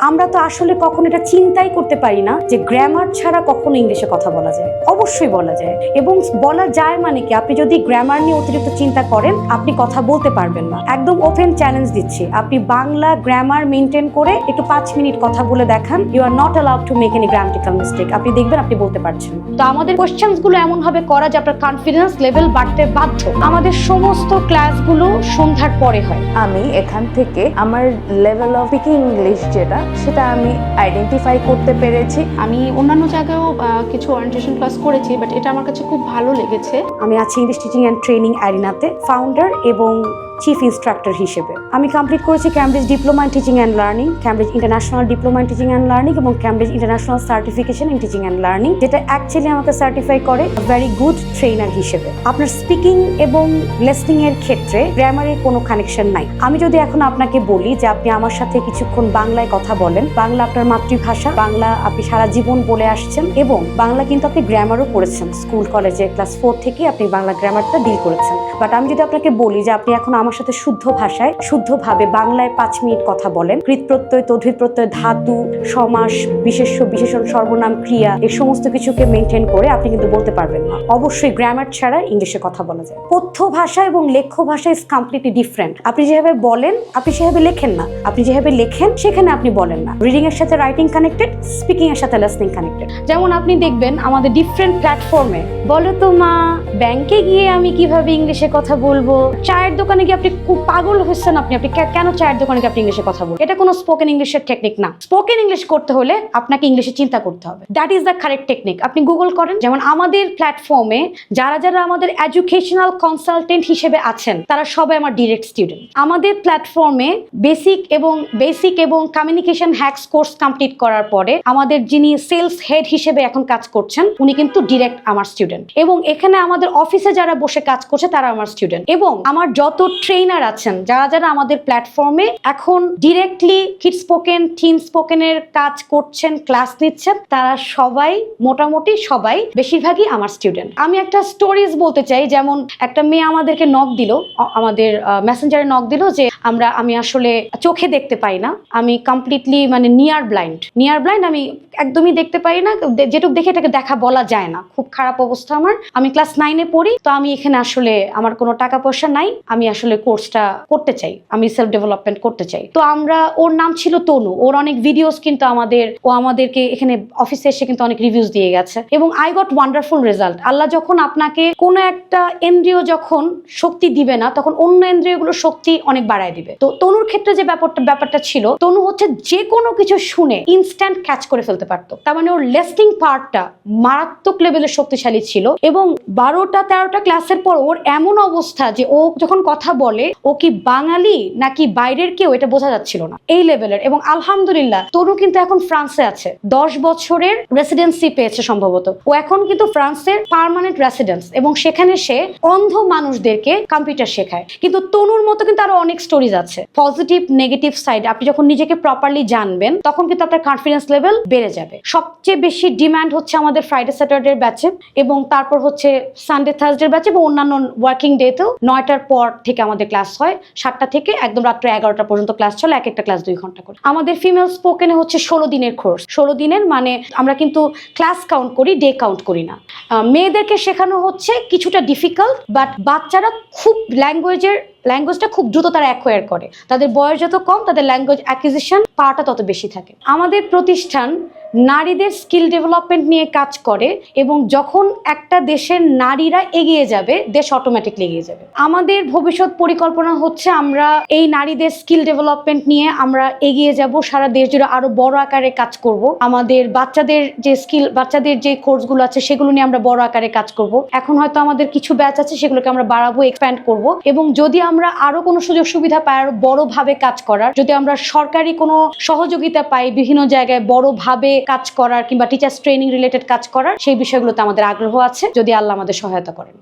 আমরা তো আসলে কখনো এটা চিন্তাই করতে পারি না যে গ্রামার ছাড়া কখনো ইংলিশে কথা বলা যায়। অবশ্যই বলা যায়, এবং বলা যায় মানে কি, আপনি যদি গ্রামার নিয়ে অতিরিক্ত চিন্তা করেন আপনি কথা বলতে পারবেন না। একদম ওপেন চ্যালেঞ্জ দিচ্ছি, আপনি বাংলা গ্রামার মেনটেন করে একটু 5 মিনিট কথা বলে দেখান, you are not allowed to make any grammatical mistake. আপনি দেখবেন আপনি বলতে পারছেন। তো আমাদের কোশ্চেন্স গুলো এমন ভাবে করা যে আপনার কনফিডেন্স লেভেল বাড়তে বাধ্য। আমাদের সমস্ত ক্লাসগুলো সন্ধ্যার পরে হয়। আমি এখান থেকে আমার লেভেল অফ স্পিকিং ইংলিশ সেটা আমি আইডেন্টিফাই করতে পেরেছি। আমি অন্যান্য জায়গায়ও কিছু ওরিয়েন্টেশন ক্লাস করেছি, বাট এটা আমার কাছে খুব ভালো লেগেছে। আমি আছি ইংলিশ টিচিং অ্যান্ড ট্রেনিং অ্যারিনাতে ফাউন্ডার এবং চিফ ইনস্ট্রাক্টর হিসেবে। আমি কমপ্লিট করেছি Cambridge diploma in teaching and learning, Cambridge international diploma in teaching and learning এবং Cambridge international certification in teaching and learning, যেটা অ্যাকচুয়ালি আমাকে সার্টিফাই করে ভেরি গুড ট্রেনার হিসেবে। আপনার স্পিকিং এবং লিসনিং এর ক্ষেত্রে গ্রামারের কোনো কানেকশন নাই। আমি যদি এখন আপনাকে বলি যে আপনি আমার সাথে কিছুক্ষণ বাংলায় কথা বলেন, বাংলা আপনার মাতৃভাষা, বাংলা আপনি সারা জীবন বলে আসছেন এবং বাংলা কিন্তু আপনি গ্রামারও করেছেন, স্কুল কলেজে ক্লাস 4 থেকে আপনি বাংলা গ্রামারটা ডিল করেছেন। বাট আমি যদি আপনাকে বলি যে আপনি এখন আমার সাথে শুদ্ধ ভাষায় শুদ্ধভাবে বাংলায় 5 মিনিট কথা বলেন, কৃত প্রত্যয়, তদ্ধিত প্রত্যয়, ধাতু, সমাস, বিশেষ্য, বিশেষণ, সর্বনাম, ক্রিয়া, এই সমস্ত কিছুকে মেনটেন করে আপনি কিন্তু বলতে পারবেন না। অবশ্যই গ্রামার ছাড়া ইংলিশে কথা বলা যায়। পথ্য ভাষা এবং লেখ্য ভাষা ইজ কমপ্লিটলি ডিফারেন্ট। আপনি যেভাবে বলেন আপনি সেভাবে লেখেন না, আপনি যেভাবে লেখেন সেখানে আপনি বলেন না। রিডিং এর সাথে রাইটিং কানেক্টেড, স্পিকিং এর সাথে লিসনিং কানেক্টেড। যেমন আপনি দেখবেন আমাদের ডিফারেন্ট প্ল্যাটফর্মে, বলো তো মা ব্যাংকে গিয়ে আমি কিভাবে ইংলিশে কথা বলবো, চায়ের দোকানে গিয়ে আপনি খুব পাগল হচ্ছেন, আপনি কেন চায়ের দোকানে গিয়ে আপনি ইংলিশে কথা বলবেন? এটা কোনো স্পোকেন ইংলিশের টেকনিক না। স্পোকেন ইংলিশ করতে হলে আপনাকে ইংলিশে চিন্তা করতে হবে, that is the correct technique. আপনি গুগল করেন, যেমন আমাদের প্ল্যাটফর্মে যারা যারা আমাদের এডুকেশনাল কনসালটেন্ট হিসেবে আছেন তারা সবাই আমার ডিরেক্ট স্টুডেন্ট। আমাদের প্ল্যাটফর্মে বেসিক এবং কমিউনিকেশন হ্যাকস কোর্স কমপ্লিট করার পরে আমাদের যিনি সেলস হেড হিসেবে এখন কাজ করছেন উনি কিন্তু ডিরেক্ট আমার স্টুডেন্ট, এবং এখানে আমাদের অফিসে যারা বসে কাজ করছে তারা আমার স্টুডেন্ট, এবং আমার যত ট্রেনার আছেন যারা যারা আমাদের প্ল্যাটফর্মে এখন ডিরেক্টলি কিডস স্পোকেন, টিন স্পোকেনের কাজ করছেন, ক্লাস নিচ্ছেন, তারা সবাই মোটামুটি সবাই বেশিরভাগই আমার স্টুডেন্ট। আমি একটা স্টোরিজ বলতে চাই, যেমন একটা মেয়ে আমাদেরকে নক দিল, আমাদের মেসেঞ্জারে নক দিল যে আমি আসলে চোখে দেখতে পাই না, আমি কমপ্লিটলি মানে নিয়ার ব্লাইন্ড, আমি একদমই দেখতে পাই না, যেটুকু দেখে এটাকে দেখা বলা যায় না, খুব খারাপ অবস্থা আমার। আমি ক্লাস 9-এ পড়ি, তো আমি এখানে আসলে আমার কোনো টাকা পয়সা নাই, আমি আসলে কোর্সটা করতে চাই, আমি সেলফ ডেভেলপমেন্ট করতে চাই। তো ওর নাম ছিল তনু, ওর অনেক ভিডিওস কিন্তু আমাদেরকে এখানে অফিসে এসে কিন্তু অনেক রিভিউজ দিয়ে গেছে, এবং আই গট ওয়ান্ডারফুল রেজাল্ট। আল্লাহ যখন আপনাকে কোনো একটা ইন্দ্রিয় যখন শক্তি দিবে না, তখন অন্য ইন্দ্রিয়গুলোর শক্তি অনেক বাড়ায় দিবে। তো তনুর ক্ষেত্রে যে ব্যাপারটা ছিল, তনু হচ্ছে যে কোনো কিছু শুনে ইনস্ট্যান্ট ক্যাচ করে ফেলতে পারতো। তার মানে ওর লিসনিং পার্টটা মারাত্মক লেভেলের শক্তিশালী ছিল, এবং 12টা-13টা ক্লাসের পর ওর এমন অবস্থা যে ও যখন কথা বলে ও কি বাঙালি নাকি বাইরের কেউ এটা বোঝা যাচ্ছিল না, এই লেভেলের। এবং আলহামদুলিল্লাহ তনু কিন্তু এখন ফ্রান্সে আছে, 10 বছরের রেসিডেন্সি পেয়েছে সম্ভবত। ও এখন কিন্তু ফ্রান্সের পার্মানেন্ট রেসিডেন্স, এবং সেখানে সে অন্ধ মানুষদেরকে কম্পিউটার শেখায়। কিন্তু তনুর মতো কিন্তু আরো অনেক স্টোরিজ আছে, পজিটিভ নেগেটিভ সাইড। আপনি যখন নিজেকে প্রপারলি জানবেন তখন কিন্তু আপনার কনফিডেন্স লেভেল বেড়ে যাবে। সবচেয়ে বেশি ডিমান্ড হচ্ছে আমাদের ফ্রাইডে স্যাটারডে ব্যাচে, এবং তারপর হচ্ছে সানডে থার্সডে ব্যাচে, এবং অন্যান্য ওয়ার্কিং ডেতেও 9টার পর থেকে আমাদের ক্লাস হয়, 7টা থেকে একদম রাত্রে 11টা পর্যন্ত ক্লাস চলে, এক একটা ক্লাস 2 ঘন্টা করে। আমাদের ফিমেল স্পোকেনে হচ্ছে 16 দিনের কোর্স। 16 দিনের মানে আমরা কিন্তু ক্লাস কাউন্ট করি, ডে কাউন্ট করি না। মেয়েদেরকে শেখানো হচ্ছে কিছুটা ডিফিকাল্ট, বাট বাচ্চারা খুব ল্যাঙ্গুয়েজটা খুব দ্রুত তারা অ্যাকোয়ার করে। তাদের বয়স যত কম তাদের ল্যাঙ্গুয়েজ অ্যাকুইজিশন পাওয়াটা তত বেশি থাকে। আমাদের প্রতিষ্ঠান নারীদের স্কিল ডেভেলপমেন্ট নিয়ে কাজ করে, এবং যখন একটা দেশের নারীরা এগিয়ে যাবে দেশ অটোমেটিকলি এগিয়ে যাবে। আমাদের ভবিষ্যৎ পরিকল্পনা হচ্ছে আমরা এই নারীদের স্কিল ডেভেলপমেন্ট নিয়ে আমরা এগিয়ে যাব, সারা দেশ জুড়ে আরো বড় আকারে কাজ করব। আমাদের বাচ্চাদের যে কোর্সগুলো আছে সেগুলো নিয়ে আমরা বড় আকারে কাজ করব। এখন হয়তো আমাদের কিছু ব্যাচ আছে সেগুলোকে আমরা বাড়াবো, এক্সপ্যান্ড করব, এবং যদি আমরা আরো কোনো সুযোগ সুবিধা পাই আরো বড়ভাবে কাজ করার, যদি আমরা সরকারি কোনো সহযোগিতা পাই বিভিন্ন জায়গায় বড়ভাবে কাজ করার কিংবা টিচার্স ট্রেনিং রিলেটেড কাজ করার, সেই বিষয়গুলোতে আমাদের আগ্রহ আছে, যদি আল্লাহ আমাদের সহায়তা করেন।